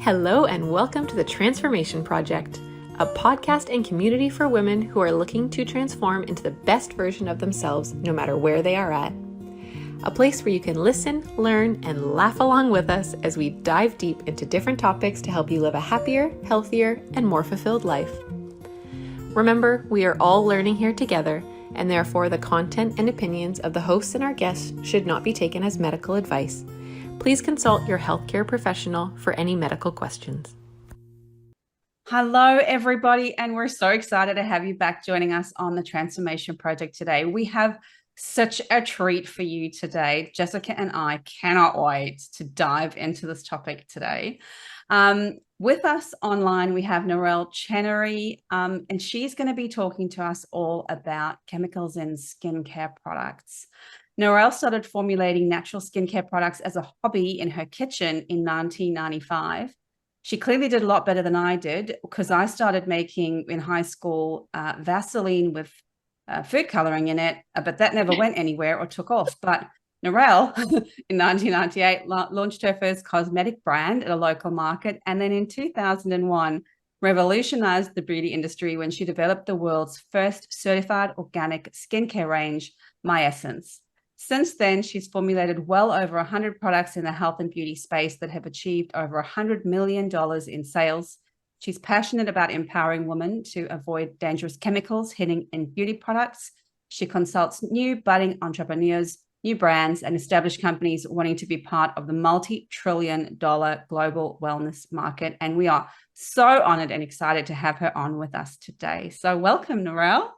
Hello and welcome to the Transformation Project, a podcast and community for women who are looking to transform into the best version of themselves no matter where they are at. A place where you can listen, learn, and laugh along with us as we dive deep into different topics to help you live a happier, healthier, and more fulfilled life. Remember, we are all learning here together, and therefore the content and opinions of the hosts and our guests should not be taken as medical advice. Please consult your healthcare professional for any medical questions. Hello, everybody, and we're so excited to have you back joining us on the Transformation Project today. We have such a treat for you today. Jessica and I cannot wait to dive into this topic today. With us online, we have Narelle Chenery, and she's going to be talking to us all about chemicals in skincare products. Narelle started formulating natural skincare products as a hobby in her kitchen in 1995. She clearly did a lot better than I did, because I started making in high school Vaseline with food coloring in it, but that never went anywhere or took off. But Narelle in 1998 launched her first cosmetic brand at a local market, and then in 2001 revolutionized the beauty industry when she developed the world's first certified organic skincare range, Miessence. Since then, she's formulated well over 100 products in the health and beauty space that have achieved over $100 million in sales. She's passionate about empowering women to avoid dangerous chemicals hidden in beauty products. She consults new budding entrepreneurs, new brands, and established companies wanting to be part of the multi-trillion-dollar global wellness market. And we are so honored and excited to have her on with us today. So welcome, Narelle.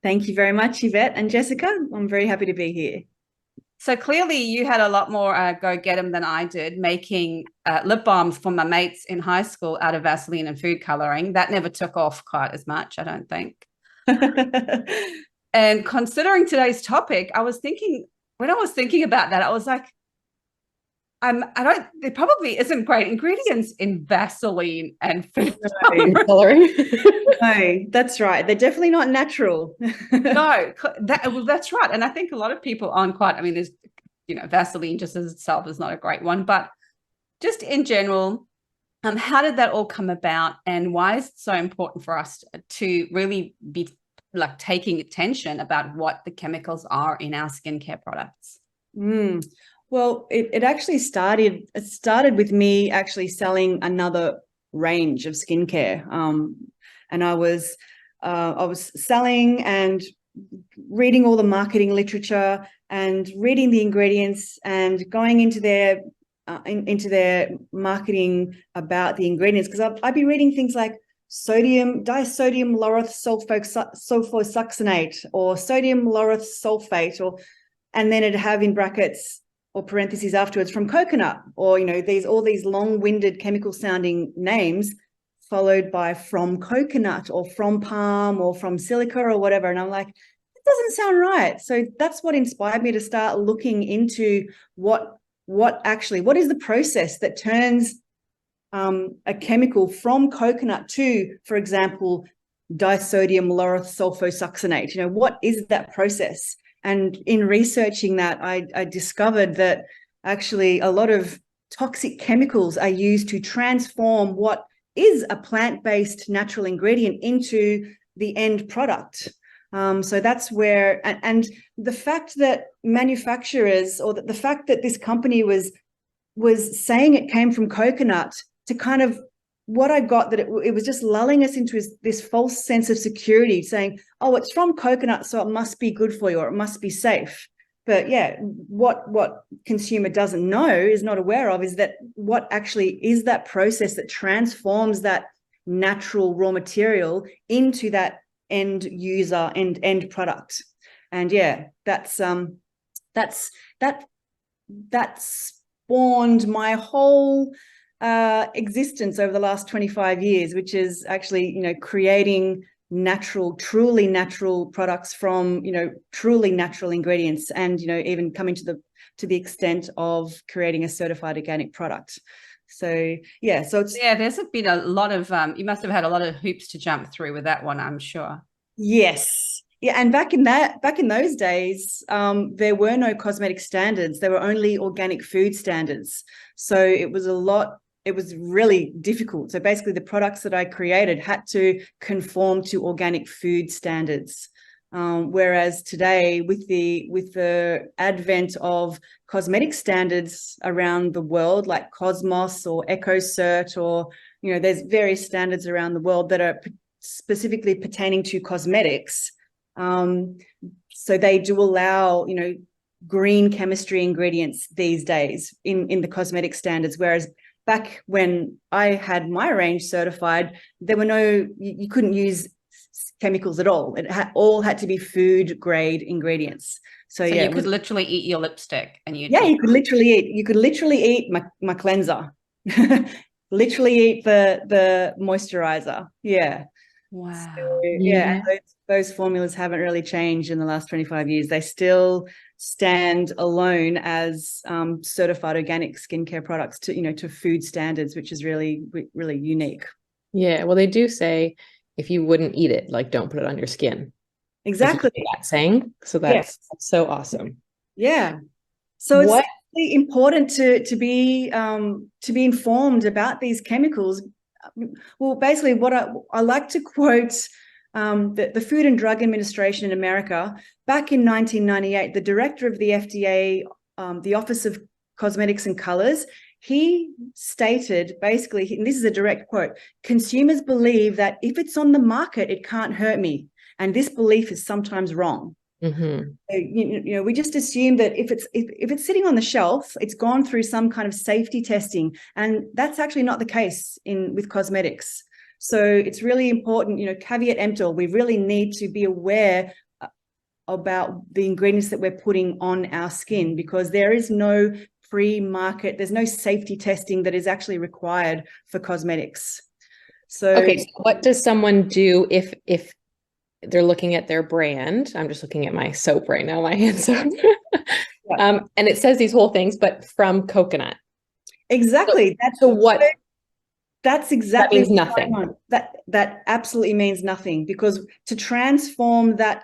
Thank you very much, Yvette and Jessica. I'm very happy to be here. So clearly you had a lot more go get 'em than I did, making lip balms for my mates in high school out of Vaseline and food coloring. That never took off quite as much, I don't think. And considering today's topic, when I was thinking about that, I was like, there probably isn't great ingredients in Vaseline and food coloring. No, that's right. They're definitely not natural. No, that's right. And I think a lot of people aren't quite, I mean, there's, Vaseline just as itself is not a great one, but just in general, how did that all come about, and why is it so important for us to really be like taking attention about what the chemicals are in our skincare products? Well, it actually started with me actually selling another range of skincare. And I was selling and reading all the marketing literature and reading the ingredients and going into their marketing about the ingredients, because I'd be reading things like disodium lauryl sulfosuccinate or sodium lauryl sulfate, and then it'd have in brackets or parentheses afterwards from coconut, or all these long-winded chemical sounding names, followed by from coconut or from palm or from silica or whatever. And I'm like, it doesn't sound right. So that's what inspired me to start looking into what is the process that turns a chemical from coconut to, for example, disodium lauryl sulfosuccinate. What is that process? And in researching that, I discovered that actually a lot of toxic chemicals are used to transform what is a plant-based natural ingredient into the end product. So that's where, and the fact that manufacturers, or the fact that this company was saying it came from coconut, to kind of what I got, that it was just lulling us into this false sense of security, saying, oh, it's from coconut, so it must be good for you, or it must be safe. But yeah, what consumer doesn't know, is not aware of, is that what actually is that process that transforms that natural raw material into that end user and end product. And yeah, that spawned my whole existence over the last 25 years, which is actually, creating truly natural products from, truly natural ingredients, and, even coming to the extent of creating a certified organic product. So, yeah, there's been a lot of, you must have had a lot of hoops to jump through with that one, I'm sure. Yes. Yeah, and back in those days, there were no cosmetic standards. There were only organic food standards. So it was a lot it was really difficult. So basically the products that I created had to conform to organic food standards. Whereas today, with the advent of cosmetic standards around the world, like Cosmos or EcoCert, or there's various standards around the world that are specifically pertaining to cosmetics. So they do allow green chemistry ingredients these days in the cosmetic standards, whereas back when I had my range certified, there were you couldn't use chemicals at all. It all had to be food grade ingredients. So yeah, you could literally eat your lipstick, and you could literally eat my cleanser, literally eat the moisturizer. Yeah. Wow. So, yeah. And those formulas haven't really changed in the last 25 years. They still stand alone as certified organic skincare products to food standards, which is really, really unique. Yeah. Well, they do say if you wouldn't eat it, like, don't put it on your skin. Exactly. That saying. So that's so awesome. Yeah. So it's really important to be informed about these chemicals. Well, basically, what I like to quote the Food and Drug Administration in America back in 1998. The director of the FDA, the Office of Cosmetics and Colors, he stated basically, and this is a direct quote: consumers believe that if it's on the market, it can't hurt me. And this belief is sometimes wrong. Mm-hmm. We just assume that if it's sitting on the shelf, it's gone through some kind of safety testing, and that's actually not the case with cosmetics. So it's really important, caveat emptor, we really need to be aware about the ingredients that we're putting on our skin, because there is no pre-market, there's no safety testing that is actually required for cosmetics. So what does someone do if they're looking at their brand? I'm just looking at my soap right now, my hand soap. And it says these whole things, but from coconut. Exactly. That's exactly that means nothing. That absolutely means nothing, because to transform that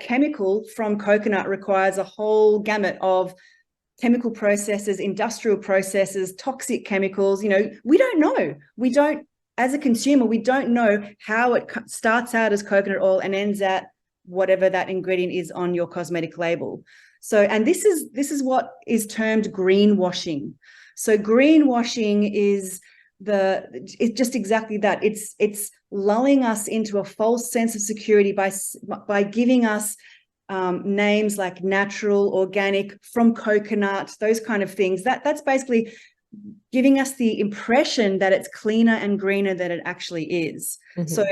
chemical from coconut requires a whole gamut of chemical processes, industrial processes, toxic chemicals. We don't know. As a consumer, we don't know how it starts out as coconut oil and ends at whatever that ingredient is on your cosmetic label. So, and this is what is termed greenwashing. So greenwashing is it's just exactly that. It's lulling us into a false sense of security by giving us names like natural, organic, from coconut, those kind of things. That's basically giving us the impression that it's cleaner and greener than it actually is. Mm-hmm. So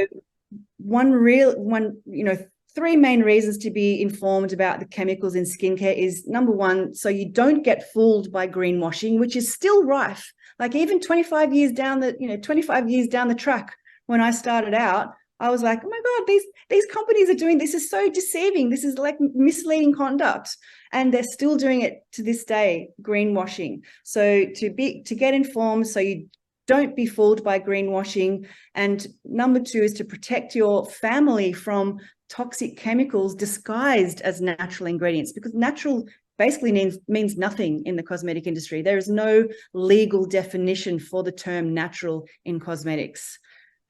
three main reasons to be informed about the chemicals in skincare is, number one, so you don't get fooled by greenwashing, which is still rife. Like even 25 years down the track, when I started out, I was like, oh my God, these companies are doing this. Is so deceiving. This is like misleading conduct. And they're still doing it to this day, greenwashing. So to get informed so you don't be fooled by greenwashing. And number two is to protect your family from toxic chemicals disguised as natural ingredients, because natural basically means nothing in the cosmetic industry. There is no legal definition for the term natural in cosmetics.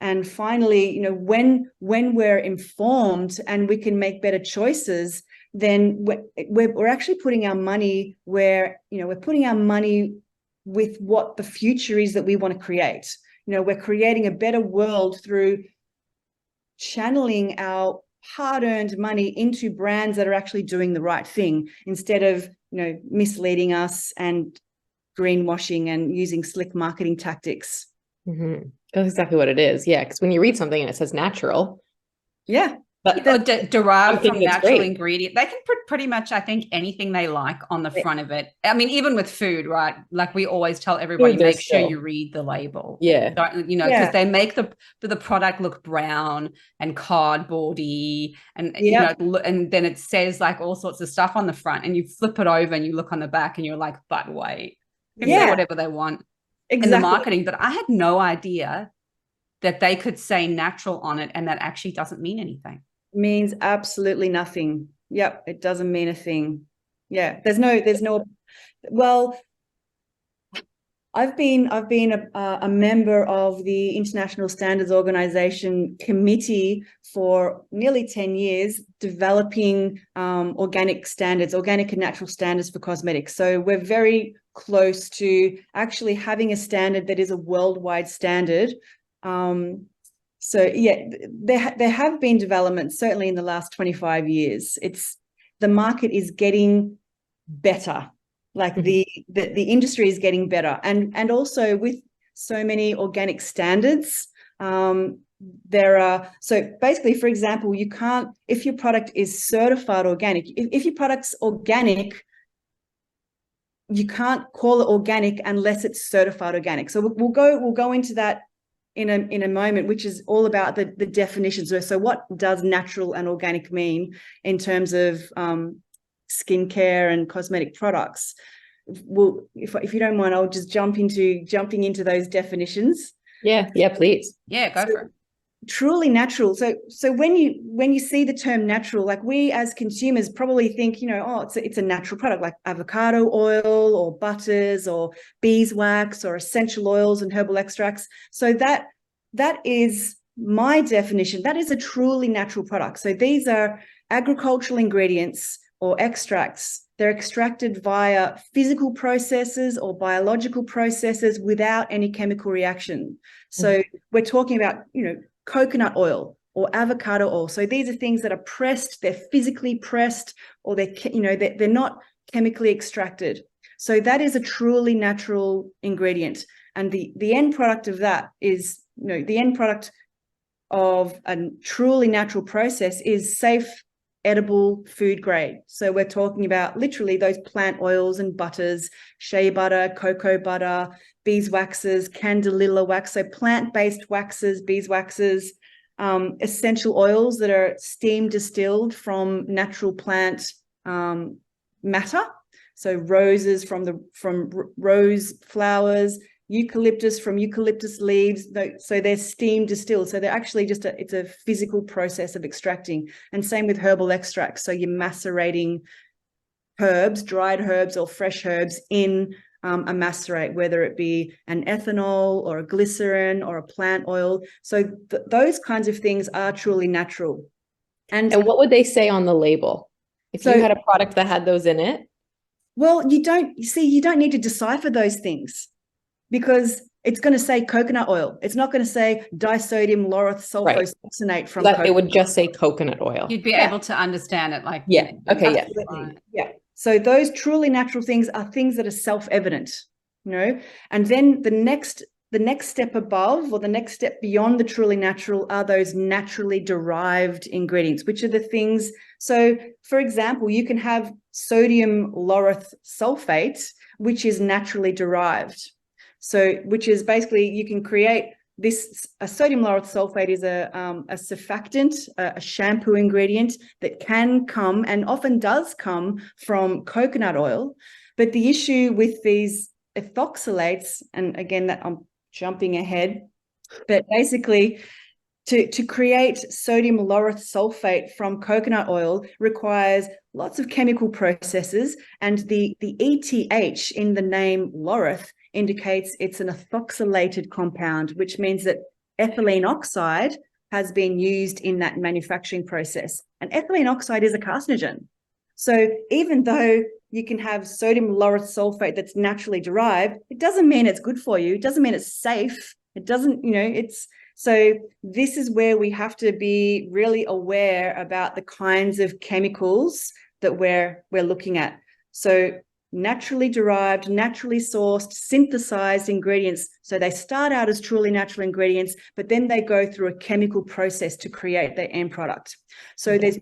And finally, when we're informed and we can make better choices, then we're actually putting our money where, we're putting our money with what the future is that we want to create. We're creating a better world through channeling our hard-earned money into brands that are actually doing the right thing, instead of, misleading us and greenwashing and using slick marketing tactics. Mm-hmm. That's exactly what it is. Yeah. Because when you read something and it says natural. Yeah. But derived from natural ingredient. They can put pretty much, I think, anything they like on the front of it. I mean, even with food, right? Like we always tell everybody, make sure you read the label. Yeah. Because they make the product look brown and cardboardy, and and then it says like all sorts of stuff on the front, and you flip it over and you look on the back and you're like, but wait, they can say whatever they want in the marketing. But I had no idea that they could say natural on it and that actually doesn't mean anything. Means absolutely nothing. Yep, it doesn't mean a thing. Yeah, there's no well, I've been a member of the International Standards Organization committee for nearly 10 years, developing organic and natural standards for cosmetics. So we're very close to actually having a standard that is a worldwide standard. So yeah, there have been developments certainly in the last 25 years. The market is getting better. Like the industry is getting better, and also with so many organic standards, there are, so basically, for example, you can't, if your product is certified organic, if your product's organic, you can't call it organic unless it's certified organic. So we'll go into that in a moment, which is all about the definitions. So what does natural and organic mean in terms of skincare and cosmetic products? Well, if you don't mind, I'll just jumping into those definitions. Yeah, please. Yeah, go for it. Truly natural. So when you see the term natural, like we as consumers probably think, oh, it's a natural product like avocado oil or butters or beeswax or essential oils and herbal extracts. So that is my definition. That is a truly natural product. So these are agricultural ingredients or extracts. They're extracted via physical processes or biological processes without any chemical reaction. So we're talking about, coconut oil or avocado oil. So these are things that are pressed, they're physically pressed, or they're not chemically extracted. So that is a truly natural ingredient. And the end product of that is, the end product of a truly natural process is safe, edible food grade. So we're talking about literally those plant oils and butters, shea butter, cocoa butter, beeswaxes, candelilla wax, so plant-based waxes, beeswaxes, essential oils that are steam distilled from natural plant matter. So roses from rose flowers, eucalyptus from eucalyptus leaves. So they're steam distilled. So they're actually it's a physical process of extracting. And same with herbal extracts. So you're macerating herbs, dried herbs or fresh herbs in a macerate, whether it be an ethanol or a glycerin or a plant oil. So those kinds of things are truly natural. And what would they say on the label if you had a product that had those in it? Well, you don't need to decipher those things, because it's going to say coconut oil. It's not going to say disodium lauryl sulfosuccinate from coconut. It would just say coconut oil. You'd be able to understand it. Like, yeah. Okay. Yeah. Right. Yeah. So those truly natural things are things that are self-evident, and then the next step above, or the next step beyond the truly natural, are those naturally derived ingredients, which are the things. So for example, you can have sodium lauryl sulfate, which is naturally derived. So, which is basically, you can create this. A sodium lauryl sulfate is a surfactant, a shampoo ingredient that can come, and often does come, from coconut oil. But the issue with these ethoxylates, and again, that I'm jumping ahead, but basically, to create sodium lauryl sulfate from coconut oil requires lots of chemical processes, and the ETH in the name lauryl indicates it's an ethoxylated compound, which means that ethylene oxide has been used in that manufacturing process. And ethylene oxide is a carcinogen. So even though you can have sodium lauryl sulfate that's naturally derived, it doesn't mean it's good for you. It doesn't mean it's safe. It doesn't, so this is where we have to be really aware about the kinds of chemicals that we're looking at. So naturally derived, naturally sourced, synthesized ingredients. So they start out as truly natural ingredients, but then they go through a chemical process to create their end product. So there's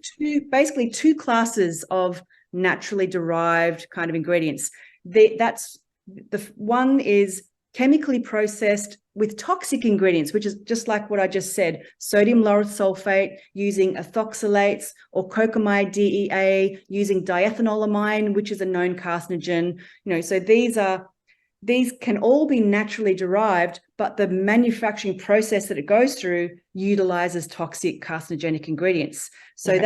basically two classes of naturally derived kind of ingredients. That's the one is chemically processed with toxic ingredients, which is just like what I just said, sodium lauryl sulfate using ethoxylates, or cocamide DEA using diethanolamine, which is a known carcinogen. So these can all be naturally derived, but the manufacturing process that it goes through utilizes toxic carcinogenic ingredients. So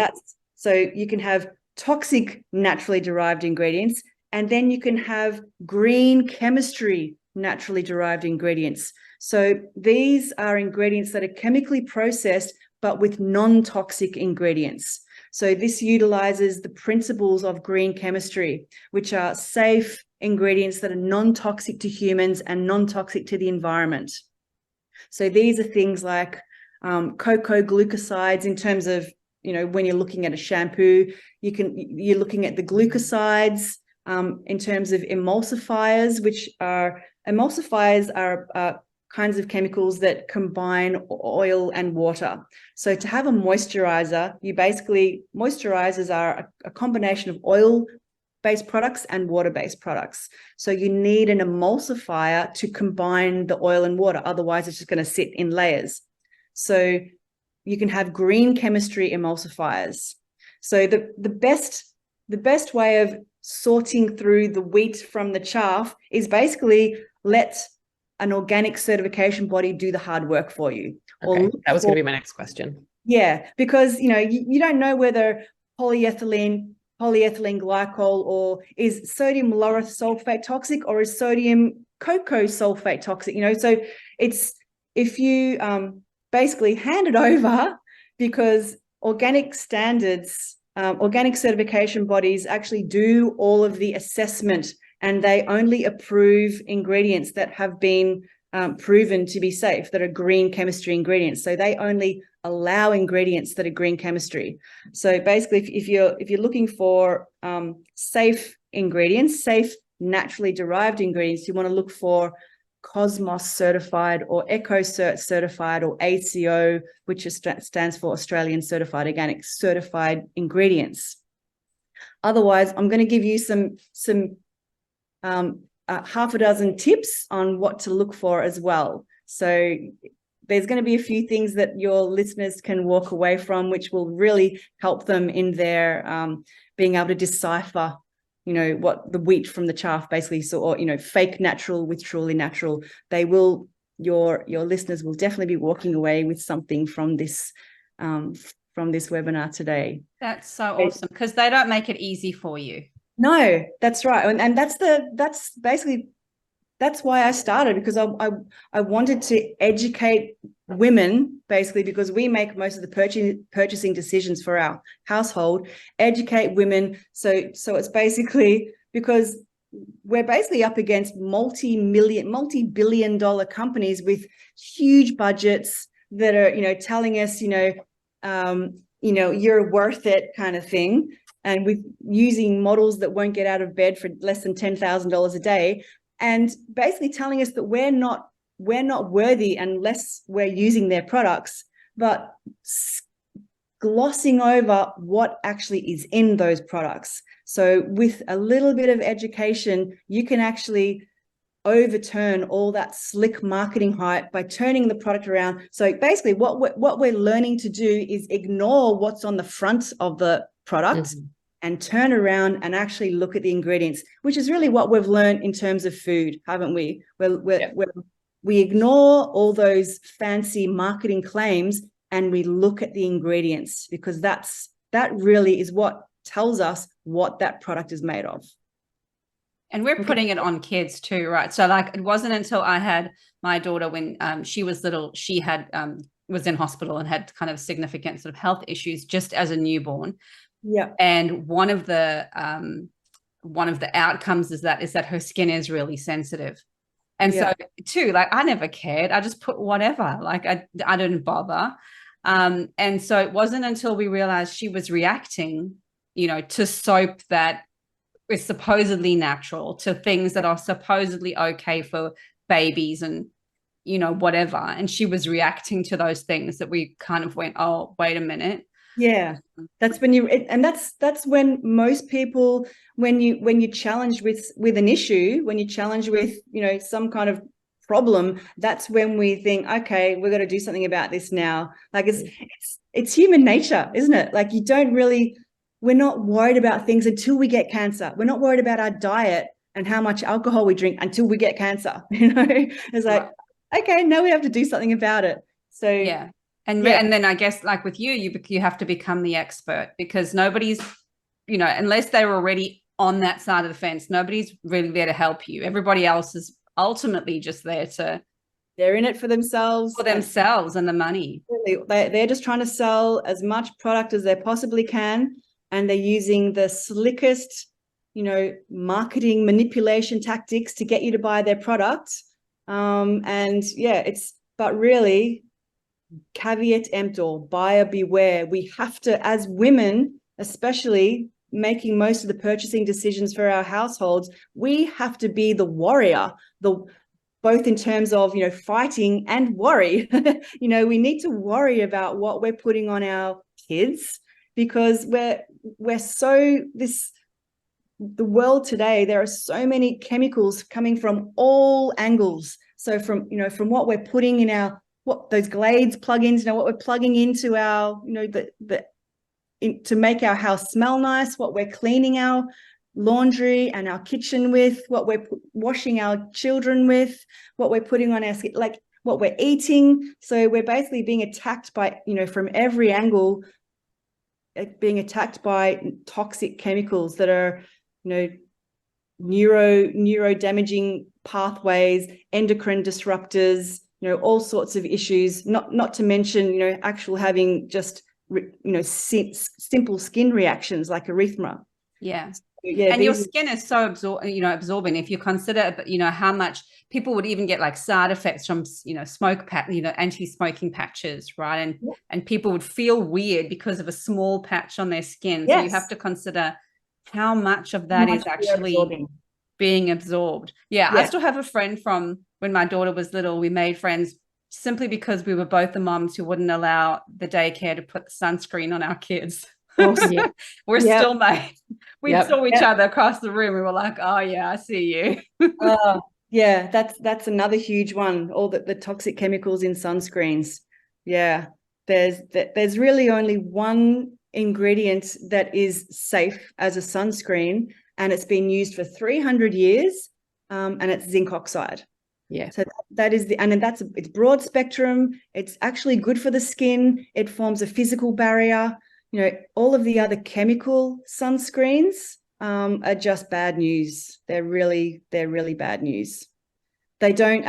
so you can have toxic naturally derived ingredients, and then you can have green chemistry naturally derived ingredients. So these are ingredients that are chemically processed, but with non-toxic ingredients. So this utilizes the principles of green chemistry, which are safe ingredients that are non-toxic to humans and non-toxic to the environment. So these are things like cocoa glucosides in terms of, when you're looking at a shampoo, you're looking at the glucosides in terms of emulsifiers, which are kinds of chemicals that combine oil and water. So to have a moisturizer, moisturizers are a combination of oil-based products and water-based products. So you need an emulsifier to combine the oil and water. Otherwise, it's just going to sit in layers. So you can have green chemistry emulsifiers. So the best way of sorting through the wheat from the chaff is basically let an organic certification body do the hard work for you. Okay, that was going to be my next question. Yeah, because you don't know whether polyethylene glycol or is sodium lauryl sulfate toxic or is sodium cocoa sulfate toxic. So it's if you basically hand it over, because organic standards, organic certification bodies actually do all of the assessment, and they only approve ingredients that have been proven to be safe, that are green chemistry ingredients. So they only allow ingredients that are green chemistry. So basically, if you're looking for safe ingredients, safe naturally derived ingredients, you want to look for Cosmos certified or EcoCert certified or ACO, which stands for Australian Certified Organic certified ingredients. Otherwise, I'm going to give you some half a dozen tips on what to look for as well. So there's going to be a few things that your listeners can walk away from, which will really help them in their being able to decipher, what the wheat from the chaff basically, or fake natural with truly natural. Your listeners will definitely be walking away with something from this webinar today. That's so awesome, because they don't make it easy for you. No, that's right. And that's why I started, because I wanted to educate women, basically, because we make most of the purchasing decisions for our household, educate women. So it's basically because we're basically up against multi-billion dollar companies with huge budgets that are, telling us, you're worth it kind of thing. And with using models that won't get out of bed for less than $10,000 a day, and basically telling us that we're not worthy unless we're using their products, but glossing over what actually is in those products. So with a little bit of education, you can actually overturn all that slick marketing hype by turning the product around. So basically what we're learning to do is ignore what's on the front of the product and turn around and actually look at the ingredients, which is really what we've learned in terms of food, haven't we? We ignore all those fancy marketing claims and we look at the ingredients, because that really is what tells us what that product is made of. And we're putting it on kids too, right? So it wasn't until I had my daughter, when she was little, she had was in hospital and had kind of significant sort of health issues just as a newborn. Yeah. And one of the outcomes is that her skin is really sensitive. And so too, I never cared. I just put whatever, I didn't bother. And so it wasn't until we realized she was reacting, to soap that is supposedly natural, to things that are supposedly okay for babies and, whatever. And she was reacting to those things that we kind of went, oh, wait a minute. Yeah, that's when that's when most people, when you challenge with an issue, when you challenge with, some kind of problem, that's when we think, okay, we're going to do something about this now. It's human nature, isn't it? We're not worried about things until we get cancer. We're not worried about our diet and how much alcohol we drink until we get cancer. It's like, okay, now we have to do something about it. So yeah. And then I guess with you have to become the expert, because nobody's, unless they're already on that side of the fence, nobody's really there to help you. Everybody else is ultimately just there to they're in it for themselves. For themselves and the money. They're just trying to sell as much product as they possibly can. And they're using the slickest, marketing manipulation tactics to get you to buy their product. But really, caveat emptor, buyer beware. We have to, as women, especially making most of the purchasing decisions for our households, we have to be the warrior, both in terms of, fighting and worry. We need to worry about what we're putting on our kids, because the world today, there are so many chemicals coming from all angles. So from what we're putting in what those Glades plugins, what we're plugging into our, to make our house smell nice, what we're cleaning our laundry and our kitchen with, what we're washing our children with, what we're putting on our skin, like what we're eating. So we're basically being attacked by, from every angle, being attacked by toxic chemicals that are, neuro damaging pathways, endocrine disruptors, all sorts of issues, not to mention, actual having just, simple skin reactions like erythema. Yeah. And your skin is so absorbing. If you consider, how much people would even get like side effects from, anti-smoking patches, right? And people would feel weird because of a small patch on their skin. Yes. So you have to consider how much of that is actually being absorbed. Yeah. I still have a friend from when my daughter was little. We made friends simply because we were both the moms who wouldn't allow the daycare to put sunscreen on our kids. Awesome. We're still made. We saw each other across the room. We were like, oh yeah, I see you. Yeah, that's another huge one. All the toxic chemicals in sunscreens. Yeah, there's really only one ingredient that is safe as a sunscreen, and it's been used for 300 years, and it's zinc oxide. Yeah. So it's broad spectrum. It's actually good for the skin. It forms a physical barrier. All of the other chemical sunscreens are just bad news. They're really bad news. They don't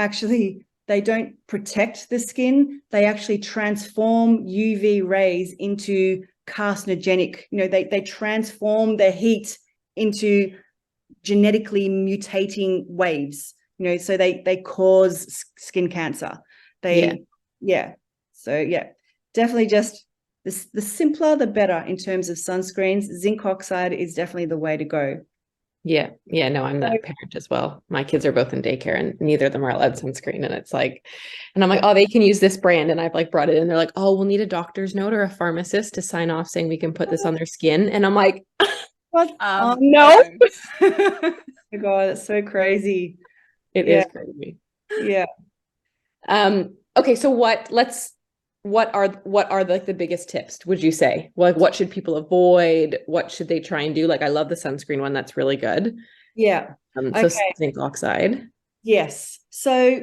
protect the skin. They actually transform UV rays into carcinogenic. They transform the heat into genetically mutating waves. So they cause skin cancer. Definitely just the simpler, the better in terms of sunscreens. Zinc oxide is definitely the way to go. Yeah. No, I'm that parent as well. My kids are both in daycare and neither of them are allowed sunscreen. And it's like, and I'm like, oh, they can use this brand. And I've like brought it in. They're like, oh, we'll need a doctor's note or a pharmacist to sign off saying we can put this on their skin. And I'm like, what? No. Oh my God, it's so crazy. It is crazy. Yeah. Okay. So what are like the biggest tips, would you say? Like, what should people avoid? What should they try and do? Like, I love the sunscreen one. That's really good. Yeah. So zinc oxide. Yes. So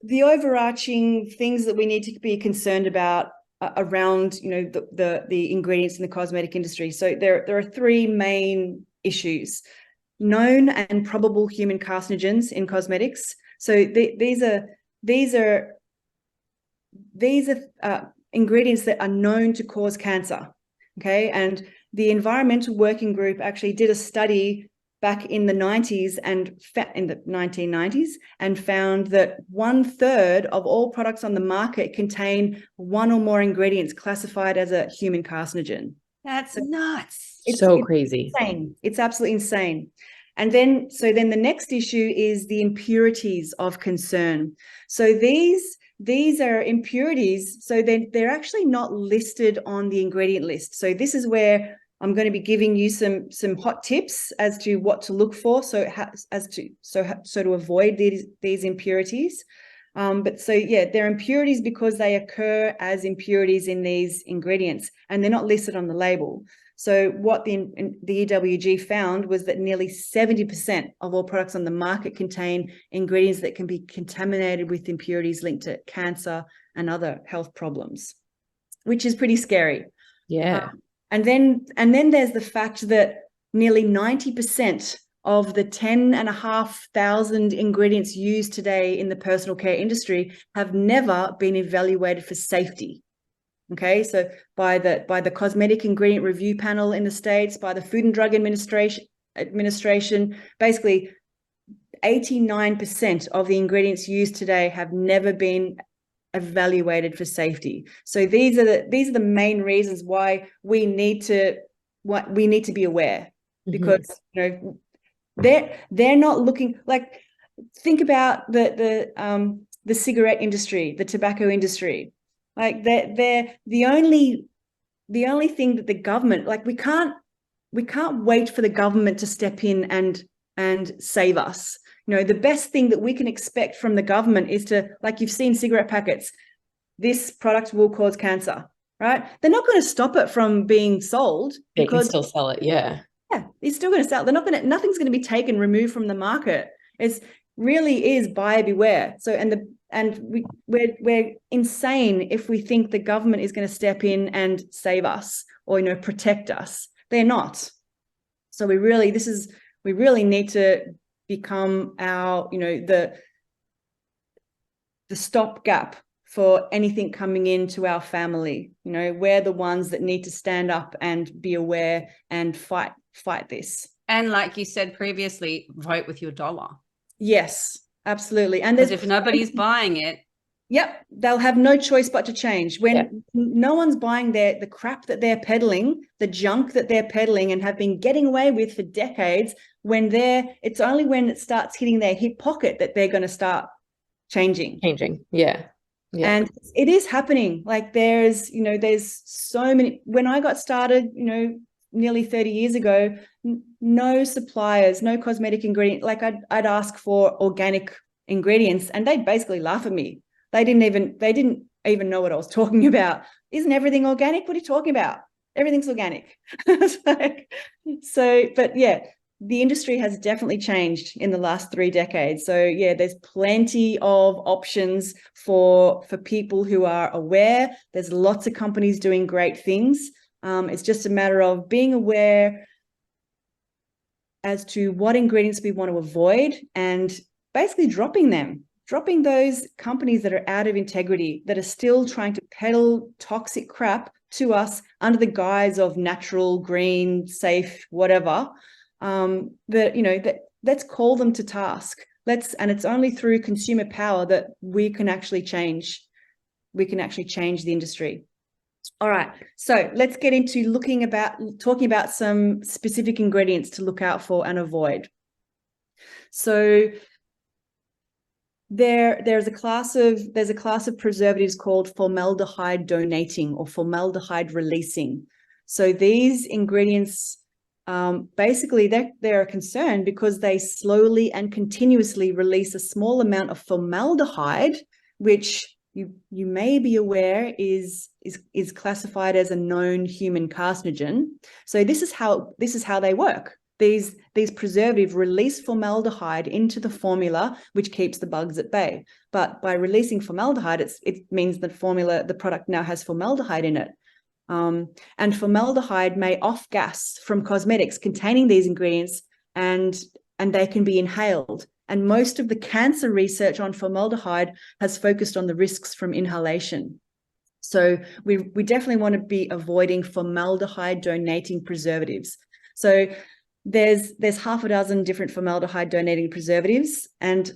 the overarching things that we need to be concerned about around, the ingredients in the cosmetic industry. So there are three main issues: known and probable human carcinogens in cosmetics. So these are ingredients that are known to cause cancer. Okay. And the Environmental Working Group actually did a study back in the 90s and in the 1990s and found that 1/3 of all products on the market contain one or more ingredients classified as a human carcinogen. That's nuts. It's crazy. Insane. It's absolutely insane. And then the next issue is the impurities of concern. So these are impurities. So they're actually not listed on the ingredient list. So this is where I'm going to be giving you some hot tips as to what to look for. So to avoid these impurities. They're impurities because they occur as impurities in these ingredients, and they're not listed on the label. So what the EWG found was that nearly 70% of all products on the market contain ingredients that can be contaminated with impurities linked to cancer and other health problems, which is pretty scary. Yeah. And then there's the fact that nearly 90% of the 10,500 ingredients used today in the personal care industry have never been evaluated for safety. Okay, so by the Cosmetic Ingredient Review Panel in the States, by the Food and Drug Administration, basically 89% of the ingredients used today have never been evaluated for safety. So these are the main reasons why we need to be aware, because they're not looking like, think about the cigarette industry, the tobacco industry. Like they're the only thing that the government, like we can't wait for the government to step in and save us. You know, the best thing that we can expect from the government is to, like you've seen cigarette packets, this product will cause cancer, right? They're not going to stop it from being sold. They can still sell it, yeah. Yeah, it's still going to sell. Nothing's going to be removed from the market. It's really is buyer beware. So we're insane if we think the government is going to step in and save us or, you know, protect us. They're not. So we really need to become our, you know, the stopgap for anything coming into our family. You know, we're the ones that need to stand up and be aware and fight this. And like you said previously, vote with your dollar. Yes, absolutely. And because if nobody's buying it, yep, they'll have no choice but to change. When no one's buying the crap that they're peddling, the junk that they're peddling and have been getting away with for decades, it's only when it starts hitting their hip pocket that they're going to start changing. Yeah. And it is happening. Like there's so many. When I got started, you know, nearly 30 years ago, no suppliers, no cosmetic ingredient. Like I'd ask for organic ingredients and they'd basically laugh at me. They didn't even know what I was talking about. Isn't everything organic? What are you talking about? Everything's organic. But yeah, the industry has definitely changed in the last 3 decades. So yeah, there's plenty of options for people who are aware. There's lots of companies doing great things. It's just a matter of being aware as to what ingredients we want to avoid and basically dropping those companies that are out of integrity, that are still trying to peddle toxic crap to us under the guise of natural, green, safe, whatever. Let's call them to task. And it's only through consumer power that we can actually change the industry. All right, so let's get into talking about some specific ingredients to look out for and avoid. So there's a class of preservatives called formaldehyde donating or formaldehyde releasing. So these ingredients, basically they're a concern because they slowly and continuously release a small amount of formaldehyde, which you may be aware is classified as a known human carcinogen. So this is how they work. These preservatives release formaldehyde into the formula, which keeps the bugs at bay. But by releasing formaldehyde, it means that the product now has formaldehyde in it. And formaldehyde may off-gas from cosmetics containing these ingredients, and they can be inhaled. And most of the cancer research on formaldehyde has focused on the risks from inhalation. So we definitely want to be avoiding formaldehyde donating preservatives. So there's half a dozen different formaldehyde donating preservatives, and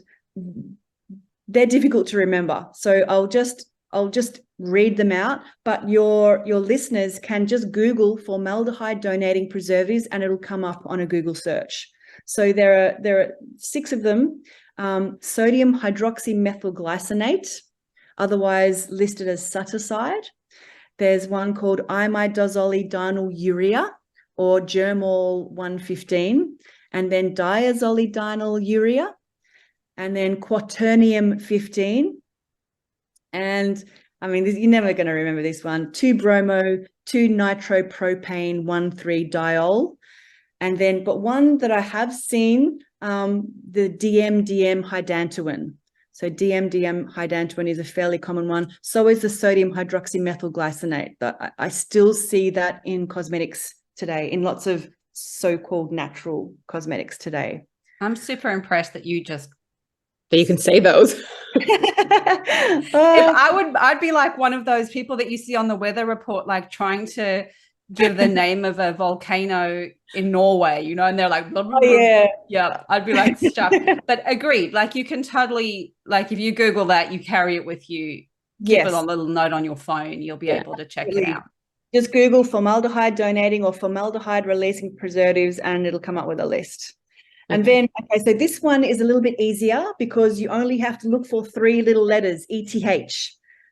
they're difficult to remember. So I'll just read them out, but your listeners can just Google formaldehyde donating preservatives and it'll come up on a Google search. So there are 6 of them. Sodium hydroxymethylglycinate, otherwise listed as Suticide. There's one called imidazolidinylurea or Germol 115, and then diazolidinylurea, and then quaternium 15. And I mean, you're never going to remember this one. 2-bromo, 2-nitropropane, 1,3-diol. And then, but one that I have seen, the DMDM hydantoin. So DMDM hydantoin is a fairly common one. So is the sodium hydroxymethylglycinate. But I still see that in cosmetics today, in lots of so-called natural cosmetics today. I'm super impressed that you just So you can say those. I'd be like one of those people that you see on the weather report, like trying to give the name of a volcano in Norway, you know, and they're like, blah, blah, blah. Yeah, I'd be like stuck. But agreed, like you can totally, like if you Google that, you carry it with you, keep it on a little note on your phone, you'll be able to check it out. Just Google formaldehyde donating or formaldehyde releasing preservatives and it'll come up with a list. And then, okay, so this one is a little bit easier because you only have to look for 3 little letters, ETH.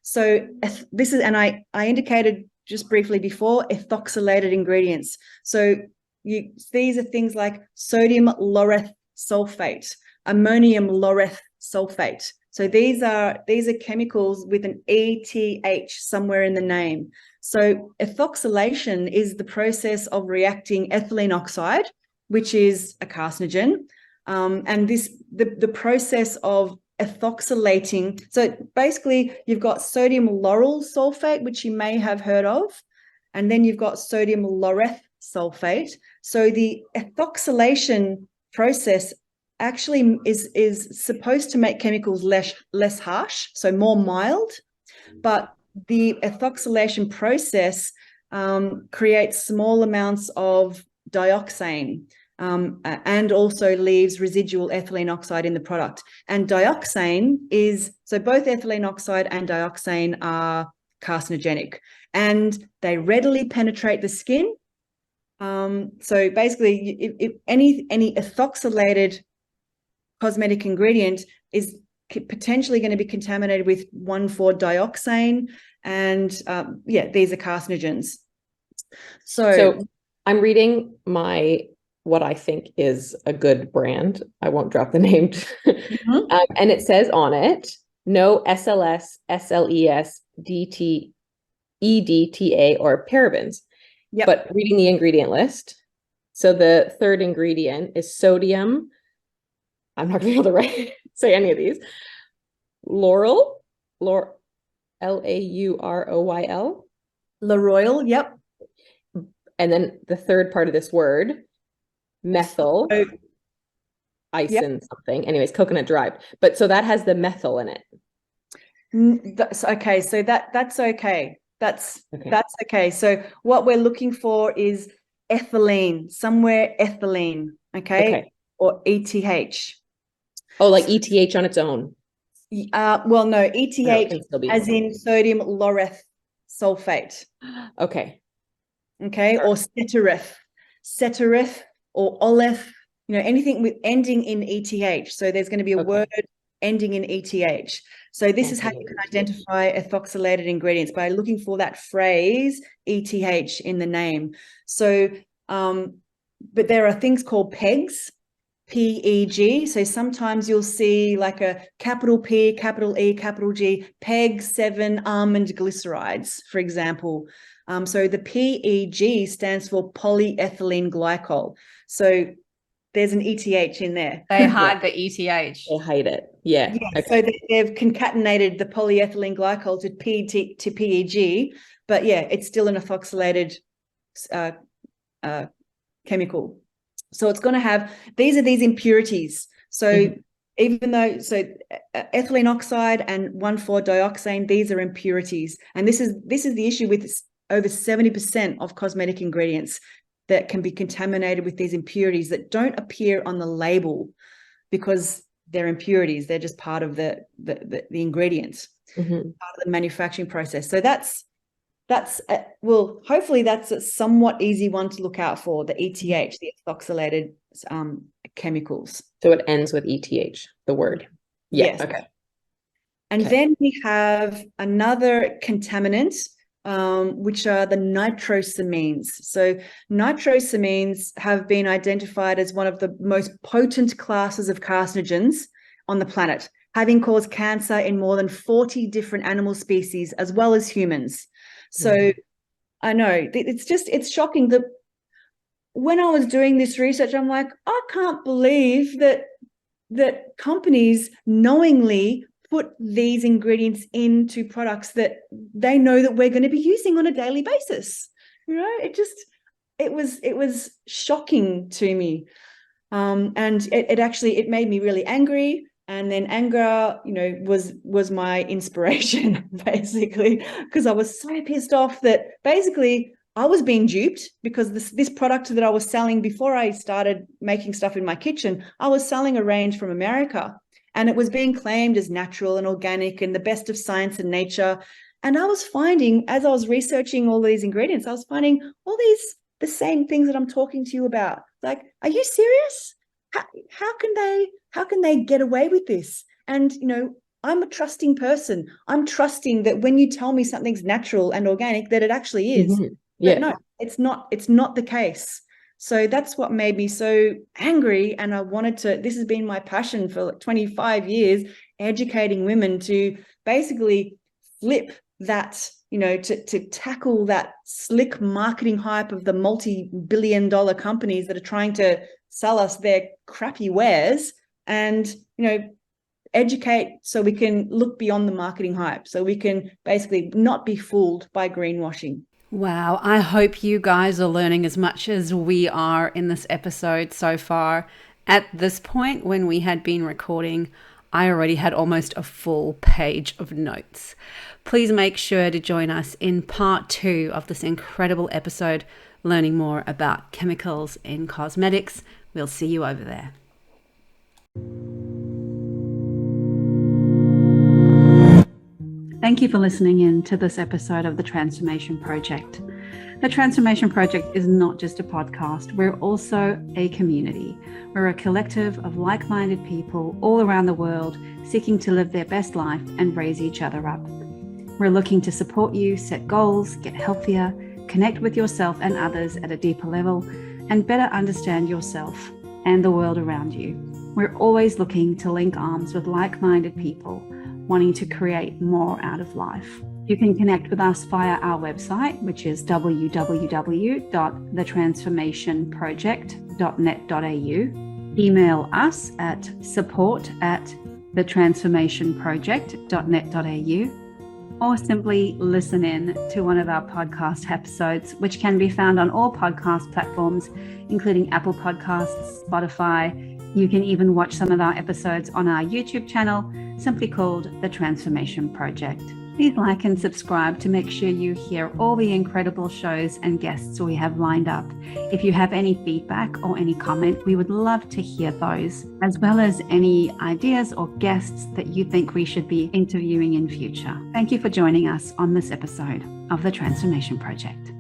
So this is, and I indicated just briefly before, ethoxylated ingredients. So these are things like sodium laureth sulfate, ammonium laureth sulfate. So these are chemicals with an ETH somewhere in the name. So ethoxylation is the process of reacting ethylene oxide, which is a carcinogen, and the process of ethoxylating. So basically, you've got sodium lauryl sulfate, which you may have heard of, and then you've got sodium laureth sulfate. So the ethoxylation process actually is supposed to make chemicals less harsh, so more mild, but the ethoxylation process creates small amounts of dioxane and also leaves residual ethylene oxide in the product. And dioxane is, so both ethylene oxide and dioxane are carcinogenic and they readily penetrate the skin. So basically, if any ethoxylated cosmetic ingredient is potentially going to be contaminated with 1,4-dioxane, and these are carcinogens. So I'm reading what I think is a good brand. I won't drop the name. And it says on it, no SLS, SLES, DT, EDTA, or parabens. Yep. But reading the ingredient list, so the third ingredient is sodium. I'm not going to be able to say any of these. Lauryl, LAUROYL. Laroyal, yep. And then the third part of this word, methyl, something. Anyways, coconut derived. But so that has the methyl in it. That's okay. So that's okay. That's okay. So what we're looking for is ethylene, somewhere ethylene, okay? Or ETH. Oh, like ETH on its own. Well, no, ETH as in sodium laureth sulfate. Okay. Or cetereth or oleth, anything with ending in ETH. So there's going to be a word ending in ETH. So this is how you can identify ethoxylated ingredients, by looking for that phrase ETH in the name. So, but there are things called PEGs, PEG. So sometimes you'll see like a capital P, capital E, capital G, PEG 7 almond glycerides, for example. So the PEG stands for polyethylene glycol. So there's an ETH in there. They hide the ETH. They hide it. Yeah. So they've concatenated the polyethylene glycol to PEG, but it's still an ethoxylated chemical. So it's going to have these impurities. So even though ethylene oxide and 1,4-dioxane, these are impurities, and this is the issue with over 70% of cosmetic ingredients that can be contaminated with these impurities that don't appear on the label because they're impurities. They're just part of the ingredients, part of the manufacturing process. So that's hopefully that's a somewhat easy one to look out for, the ETH, the ethoxylated chemicals. So it ends with ETH, the word. Yes. Okay. And then we have another contaminant, which are the nitrosamines. So nitrosamines have been identified as one of the most potent classes of carcinogens on the planet, having caused cancer in more than 40 different animal species as well as humans. So I know it's shocking that when I was doing this research, I'm like, I can't believe that companies knowingly put these ingredients into products that they know that we're going to be using on a daily basis. it was shocking to me. And it made me really angry. And then anger, was my inspiration, basically, because I was so pissed off that basically I was being duped, because this product that I was selling before I started making stuff in my kitchen, I was selling a range from America, and it was being claimed as natural and organic and the best of science and nature. And I was finding, as I was researching all these ingredients, I was finding all the same things that I'm talking to you about. Like, are you serious? How can they get away with this? And, I'm a trusting person. I'm trusting that when you tell me something's natural and organic, that it actually is. Mm-hmm. Yeah. But no, it's not the case. So that's what made me so angry. And I wanted to, this has been my passion for like 25 years, educating women to basically flip that, to tackle that slick marketing hype of the multi-billion-dollar companies that are trying to sell us their crappy wares, and, educate so we can look beyond the marketing hype, so we can basically not be fooled by greenwashing. Wow, I hope you guys are learning as much as we are in this episode so far. At this point, when we had been recording, I already had almost a full page of notes. Please make sure to join us in part 2 of this incredible episode, learning more about chemicals in cosmetics. We'll see you over there. Thank you for listening in to this episode of The Transformation Project. The Transformation Project is not just a podcast, we're also a community. We're a collective of like-minded people all around the world seeking to live their best life and raise each other up. We're looking to support you, set goals, get healthier, connect with yourself and others at a deeper level, and better understand yourself and the world around you. We're always looking to link arms with like-minded people wanting to create more out of life. You can connect with us via our website, which is www.thetransformationproject.net.au. Email us at support@thetransformationproject.net.au, or simply listen in to one of our podcast episodes, which can be found on all podcast platforms, including Apple Podcasts, Spotify. You can even watch some of our episodes on our YouTube channel, simply called The Transformation Project. Please like and subscribe to make sure you hear all the incredible shows and guests we have lined up. If you have any feedback or any comment, we would love to hear those, as well as any ideas or guests that you think we should be interviewing in future. Thank you for joining us on this episode of The Transformation Project.